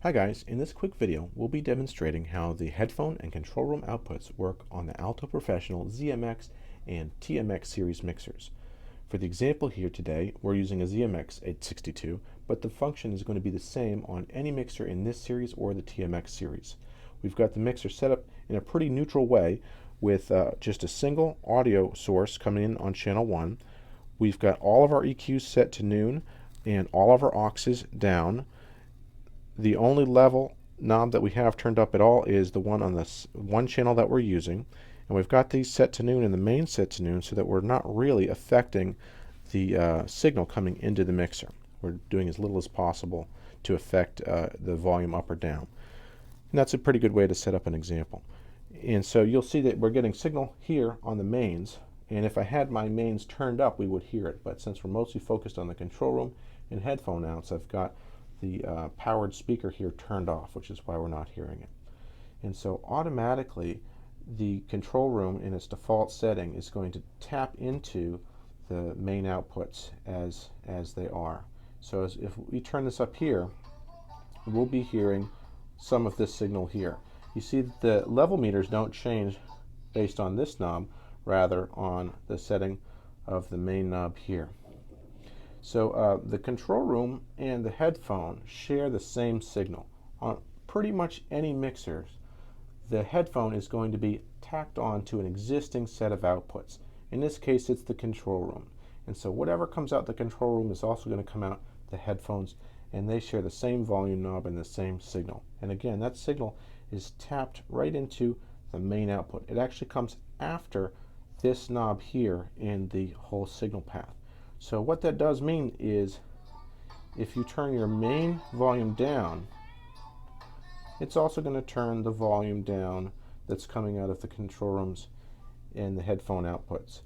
Hi guys, in this quick video we'll be demonstrating how the headphone and control room outputs work on the Alto Professional ZMX and TMX series mixers. For the example here today we're using a ZMX 862, but the function is going to be the same on any mixer in this series or the TMX series. We've got the mixer set up in a pretty neutral way with just a single audio source coming in on channel 1. We've got all of our EQs set to noon and all of our auxes down. The only level knob that we have turned up at all is the one on this one channel that we're using, and we've got these set to noon and the main set to noon so that we're not really affecting the signal coming into the mixer. We're doing as little as possible to affect the volume up or down, and that's a pretty good way to set up an example. And so you'll see that we're getting signal here on the mains, and if I had my mains turned up we would hear it, but since we're mostly focused on the control room and headphone outs, I've got the powered speaker here turned off, which is why we're not hearing it. And so automatically the control room in its default setting is going to tap into the main outputs as they are. So if we turn this up here, we'll be hearing some of this signal here. You see that the level meters don't change based on this knob, rather on the setting of the main knob here. So the control room and the headphone share the same signal. On pretty much any mixers, the headphone is going to be tacked on to an existing set of outputs. In this case, it's the control room. And so whatever comes out the control room is also going to come out the headphones, and they share the same volume knob and the same signal. And again, that signal is tapped right into the main output. It actually comes after this knob here in the whole signal path. So what that does mean is if you turn your main volume down, it's also going to turn the volume down that's coming out of the control rooms and the headphone outputs.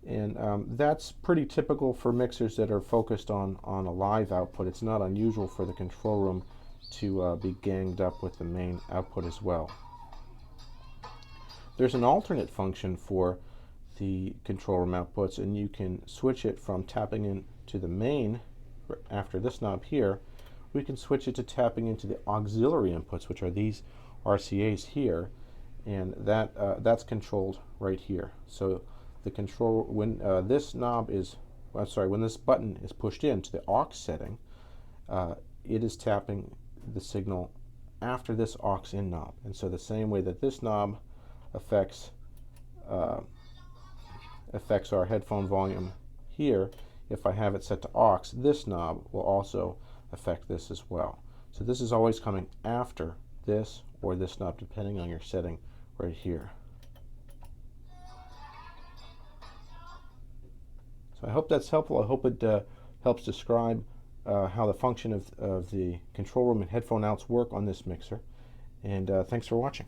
And that's pretty typical for mixers that are focused on a live output. It's not unusual for the control room to be ganged up with the main output as well. There's an alternate function for the control room outputs, and you can switch it from tapping into the main after this knob here. We can switch it to tapping into the auxiliary inputs, which are these RCAs here, and that's controlled right here. So the control, when this knob is, when this button is pushed into the aux setting, it is tapping the signal after this aux in knob. And so the same way that this knob affects our headphone volume here, if I have it set to aux, this knob will also affect this as well. So this is always coming after this or this knob, depending on your setting right here. So I hope that's helpful. I hope it helps describe how the function of the control room and headphone outs work on this mixer. And thanks for watching.